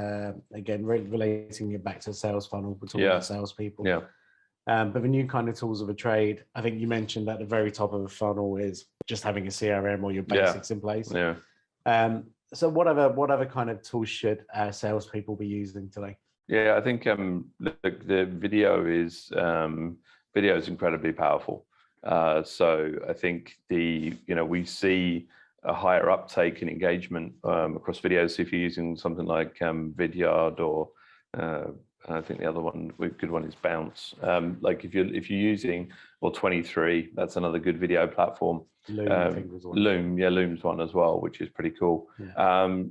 again relating it back to the sales funnel. We're talking about salespeople. But the new kind of tools of a trade, I think you mentioned at the very top of the funnel is just having a CRM or your basics in place. So what other kind of tools should salespeople be using today? I think the video is incredibly powerful. So I think we see a higher uptake in engagement across videos. So if you're using something like Vidyard, or I think the other good one is Bounce. Like if you're using, or 23, that's another good video platform. Loom, I think was one. Loom's one as well, which is pretty cool.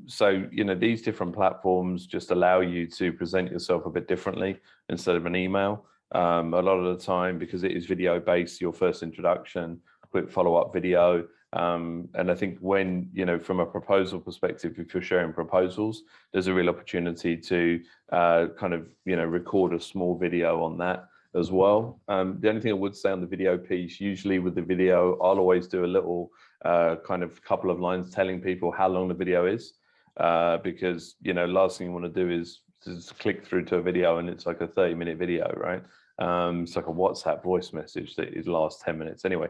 So, you know, these different platforms just allow you to present yourself a bit differently instead of an email. A lot of the time, because it is video based, your first introduction, quick follow-up video. And I think when, you know, from a proposal perspective, if you're sharing proposals, there's a real opportunity to kind of, you know, record a small video on that as well. The only thing I would say on the video piece, usually with the video, I'll always do a little kind of couple of lines telling people how long the video is, because, you know, last thing you want to do is just click through to a video and it's like a 30-minute video, right? It's like a WhatsApp voice message that is lasts 10 minutes anyway.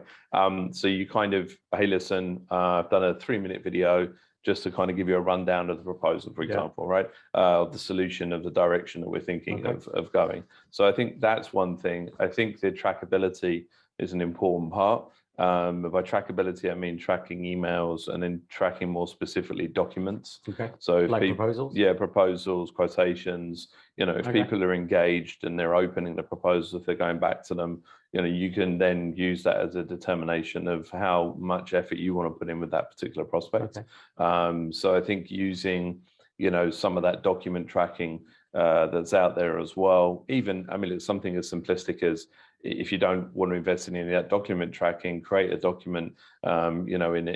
So you kind of, hey, listen, I've done a 3-minute video just to kind of give you a rundown of the proposal, for example, right? Of the solution, of the direction that we're thinking of going. So I think that's one thing. I think the trackability is an important part. By trackability, I mean tracking emails and then tracking more specifically documents. So like proposals? Yeah, proposals, quotations. You know, if people are engaged and they're opening the proposals, if they're going back to them, you know, you can then use that as a determination of how much effort you want to put in with that particular prospect. So I think using, you know, some of that document tracking that's out there as well. Even, I mean, it's something as simplistic as, if you don't want to invest in any of that document tracking, create a document, you know, in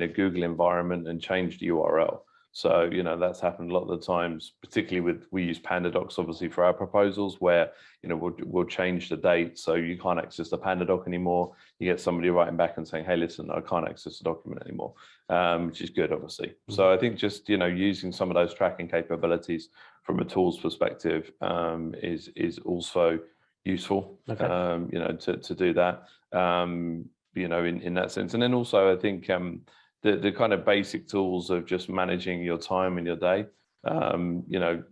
a Google environment and change the URL. So, you know, that's happened a lot of the times, particularly we use PandaDocs, obviously, for our proposals, where, you know, we'll change the date. So you can't access the PandaDoc anymore. You get somebody writing back and saying, hey, listen, I can't access the document anymore, which is good, obviously. So I think just, you know, using some of those tracking capabilities from a tools perspective is also useful, you know, to do that. you know, in that sense. And then also I think the kind of basic tools of just managing your time and your day, you know,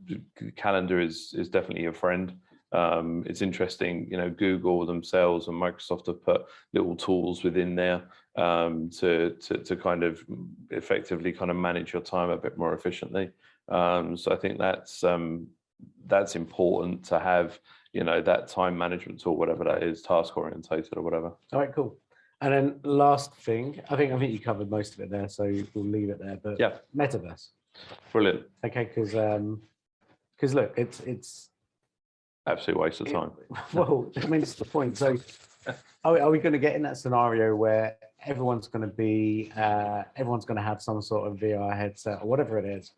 calendar is definitely a friend. It's interesting, you know, Google themselves and Microsoft have put little tools within there to kind of effectively kind of manage your time a bit more efficiently. So I think that's important to have, you know, that time management tool, whatever that is, task orientated or whatever. All right, cool. And then last thing, I think you covered most of it there, so we'll leave it there. But yeah, metaverse. Brilliant. Okay, because look, it's absolute waste of time. Well, I mean, it's the point. So, are we going to get in that scenario where everyone's going to have some sort of VR headset or whatever it is,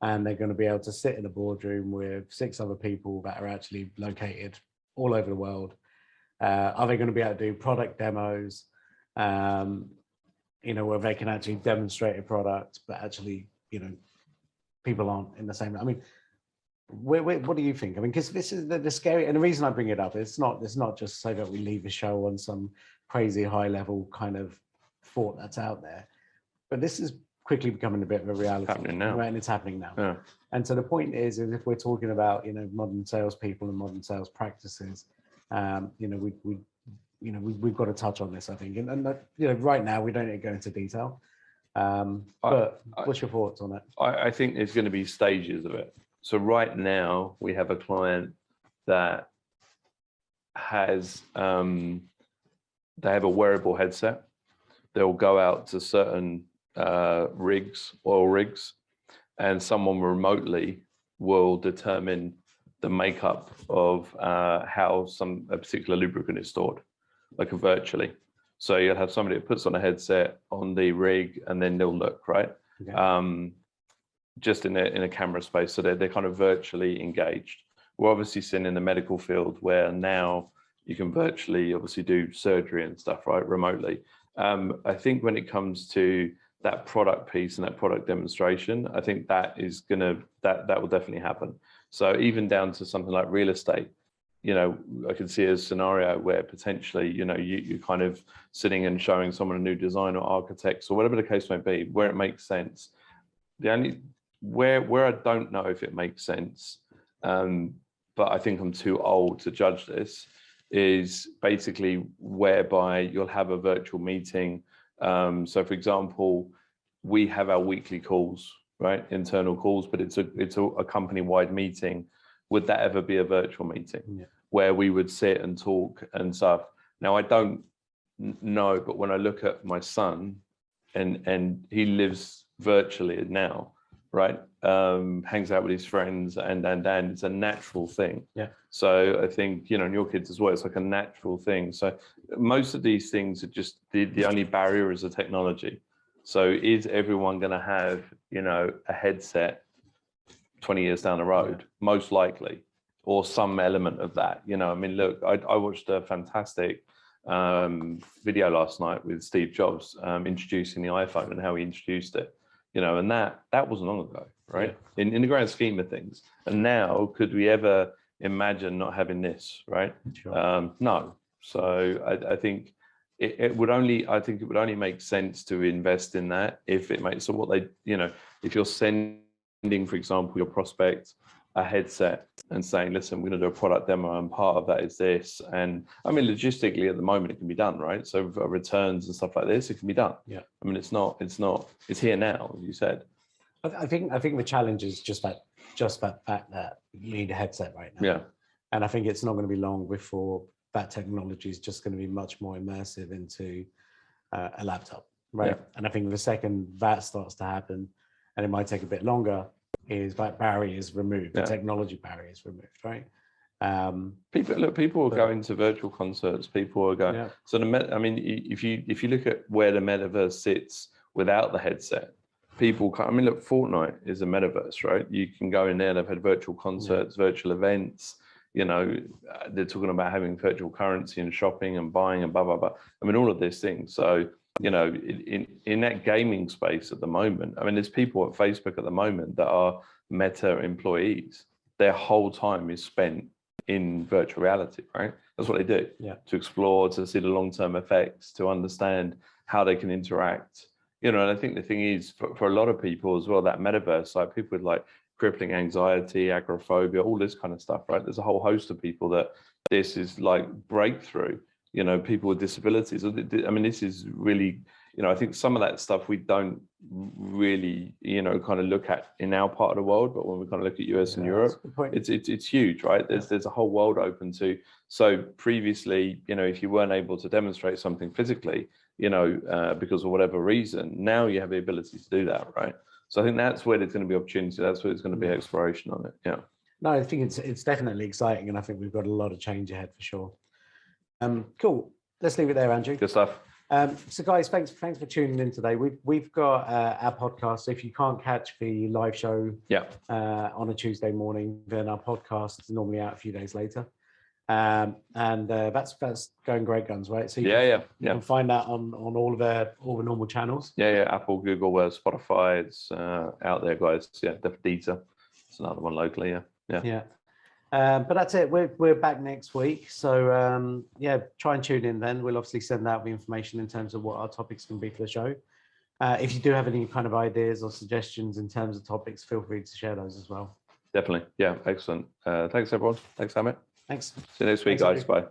and they're going to be able to sit in a boardroom with 6 other people that are actually located all over the world? Are they going to be able to do product demos? You know, where they can actually demonstrate a product, but actually, you know, people aren't in the same. I mean, what do you think? I mean, because this is the scary, and the reason I bring it up, it's not just so that we leave the show on some crazy high level kind of thought that's out there, but this is quickly becoming a bit of a reality. It's happening now. Right, and it's happening now. Yeah. And so the point is if we're talking about, you know, modern salespeople and modern sales practices, you know, we've got to touch on this, I think. And you know, right now we don't need to go into detail. But what's your thoughts on it? I think there's going to be stages of it. So right now we have a client that has they have a wearable headset. They'll go out to certain oil rigs, and someone remotely will determine the makeup of how a particular lubricant is stored, like virtually. So you'll have somebody that puts on a headset on the rig, and then they'll look, right? Okay. Just in a camera space, so they're kind of virtually engaged. We're obviously seeing in the medical field where now you can virtually obviously do surgery and stuff, right, remotely. I think when it comes to that product piece and that product demonstration, I think that will definitely happen. So even down to something like real estate, you know, I could see a scenario where potentially, you know, you're kind of sitting and showing someone a new design or architects or whatever the case may be, where it makes sense. The only where I don't know if it makes sense, but I think I'm too old to judge this, is basically whereby you'll have a virtual meeting. So for example, we have our weekly calls, right? Internal calls, but it's a company-wide meeting. Would that ever be a virtual meeting where we would sit and talk and stuff? Now, I don't know, but when I look at my son and he lives virtually now, right? Hangs out with his friends and it's a natural thing. Yeah. So I think, you know, and your kids as well, it's like a natural thing. So most of these things are just the only barrier is the technology. So is everyone going to have, you know, a headset 20 years down the road? Most likely, or some element of that. You know, I mean, look, I watched a fantastic video last night with Steve Jobs introducing the iPhone and how he introduced it. You know, and that wasn't long ago, right? Yeah. In the grand scheme of things. And now, could we ever imagine not having this, right? Sure. No. So I think it would only make sense to invest in that if it makes, so what they, you know, if you're sending, for example, your prospect a headset and saying, listen, we're going to do a product demo and part of that is this. And I mean, logistically at the moment, it can be done, right? So returns and stuff like this, it can be done. Yeah. I mean, it's here now, as you said. I think the challenge is just that fact that you need a headset right now. Yeah. And I think it's not going to be long before that technology is just going to be much more immersive into a laptop, right? Yeah. And I think the second that starts to happen, and it might take a bit longer, is that barrier is removed, the technology barrier is removed, right? People are going to virtual concerts. People are going. Yeah. So I mean, if you look at where the metaverse sits without the headset, people. I mean, look, Fortnite is a metaverse, right? You can go in there. They've had virtual concerts, virtual events. You know, they're talking about having virtual currency and shopping and buying and blah blah blah. I mean, all of these things. So, you know, in that gaming space at the moment, I mean, there's people at Facebook at the moment that are Meta employees. Their whole time is spent in virtual reality, right? That's what they do. Yeah. To explore, to see the long-term effects, to understand how they can interact. You know, and I think the thing is for a lot of people as well, that metaverse, like people with like crippling anxiety, agoraphobia, all this kind of stuff, right? There's a whole host of people that this is like breakthrough, you know, people with disabilities. I mean, this is really, you know, I think some of that stuff we don't really, you know, kind of look at in our part of the world, but when we kind of look at US and Europe, it's huge, right? There's a whole world open to. So previously, you know, if you weren't able to demonstrate something physically, you know, because of whatever reason, now you have the ability to do that, right? So I think that's where there's going to be opportunity. That's where there's going to be exploration on it. Yeah. No, I think it's definitely exciting, and I think we've got a lot of change ahead for sure. Cool. Let's leave it there, Andrew. Good stuff. So guys, thanks for tuning in today. We've got our podcast. So if you can't catch the live show on a Tuesday morning, then our podcast is normally out a few days later. And that's going great guns, right? So you can find that on all the normal channels. Apple, Google, Spotify, it's out there, guys. Definitely. It's another one locally. But that's it. We're back next week, so try and tune in then. We'll obviously send out the information in terms of what our topics can be for the show. If you do have any kind of ideas or suggestions in terms of topics, feel free to share those as well. Definitely. Excellent. Thanks everyone. Thanks, Amit. Thanks. See you next week, guys. Bye.